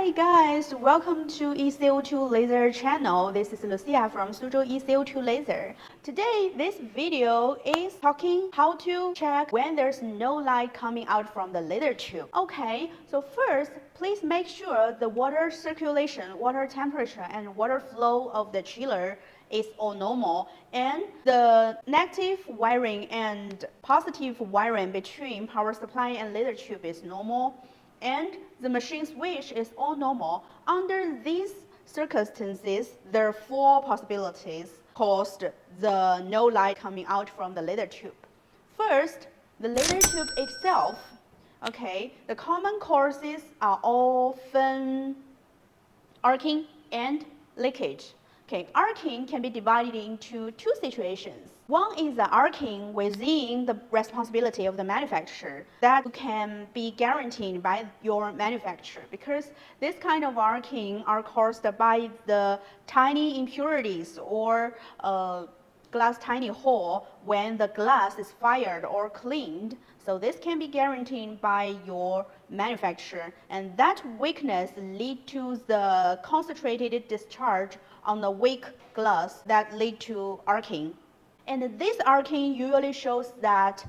Hi guys, welcome to CO2 Laser channel. This is Lucia from Suzhou CO2 Laser. Today, this video is talking how to check when there's no light coming out from the laser tube. Okay, so first, please make sure the water circulation, water temperature, and water flow of the chiller is all normal, and the negative wiring and positive wiring between power supply and laser tube is normal, and the machine switch is all normal. Under these circumstances, there are four possibilities caused the no light coming out from the laser tube. First, the laser tube itself. Okay, the common causes are often arcing and leakage. Okay, arcing can be divided into two situations. One is the arcing within the responsibility of the manufacturer that can be guaranteed by your manufacturer, because this kind of arcing are caused by the tiny impurities or glass tiny hole when the glass is fired or cleaned. So this can be guaranteed by your manufacturer, and that weakness lead to the concentrated discharge on the weak glass that lead to arcing. And this arcing usually shows that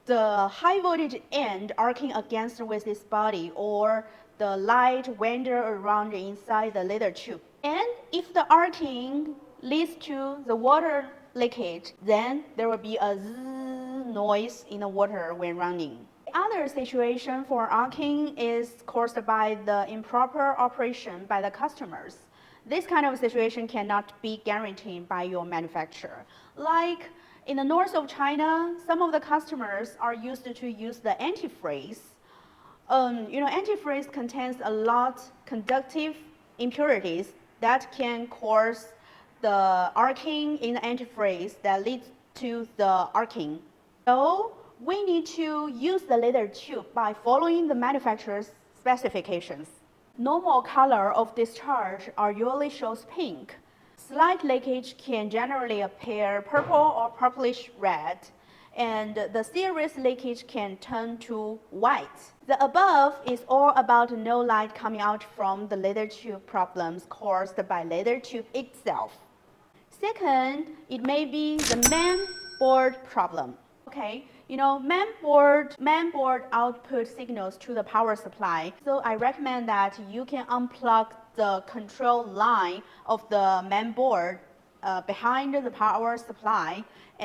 the high voltage end arcing against with this body, or the light wander around inside the laser tube. And if the arcing leads to the water leakage, then there will be a zzz noise in the water when running. Other situation for arcing is caused by the improper operation by the customers. This kind of situation cannot be guaranteed by your manufacturer. Like in the north of China, some of the customers are used to use the antifreeze. Antifreeze contains a lot conductive impurities that can cause the arcing in the antifreeze that leads to the arcing. So we need to use the laser tube by following the manufacturer's specifications. Normal color of discharge are usually shows pink. Slight leakage can generally appear purple or purplish red, and the serious leakage can turn to white. The above is all about no light coming out from the laser tube problems caused by laser tube itself. Second, it may be the main board problem. Okay, main board output signals to the power supply. So I recommend that you can unplug the control line of the main board behind the power supply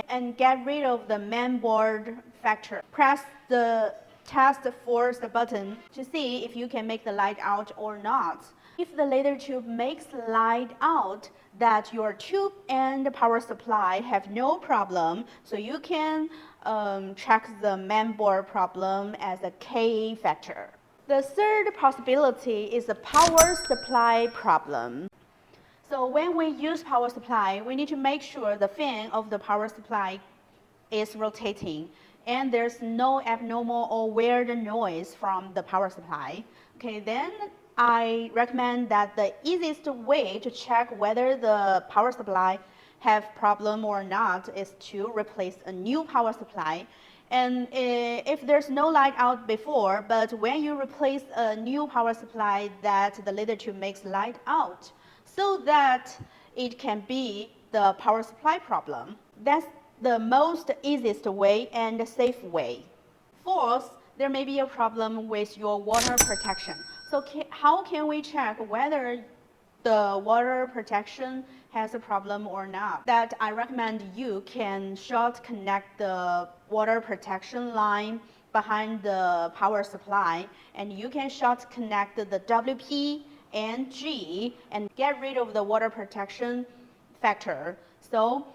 and get rid of the main board factor. Press the task force button to see if you can make the light out or not. If the laser tube makes light out, that your tube and power supply have no problem, so you can check the main board problem as a K factor. The third possibility is the power supply problem. So when we use power supply, we need to make sure the fan of the power supply is rotating and there's no abnormal or weird noise from the power supply. Okay, then I recommend that the easiest way to check whether the power supply have problem or not is to replace a new power supply. And if there's no light out before, but when you replace a new power supply, that the laser tube makes light out, so that it can be the power supply problem. That's the most easiest way and safe way. Fourth, there may be a problem with your water protection. So how can we check whether the water protection has a problem or not? That I recommend you can short connect the water protection line behind the power supply, and you can short connect the WP and G and get rid of the water protection factor. So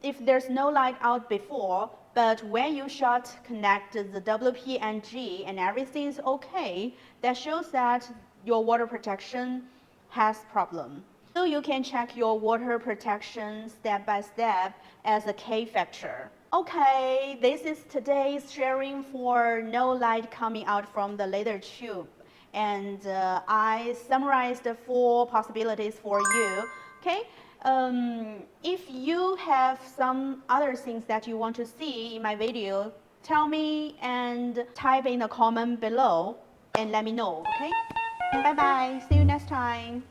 if there's no light out before, but when you short connect the WP and G and everything is okay, that shows that your water protection has problem. So you can check your water protection step by step as a K factor. Okay, this is today's sharing for no light coming out from the laser tube. And I summarized the four possibilities for you. Okay. If you have some other things that you want to see in my video, tell me and type in the comment below and let me know, okay? Bye bye. See you next time.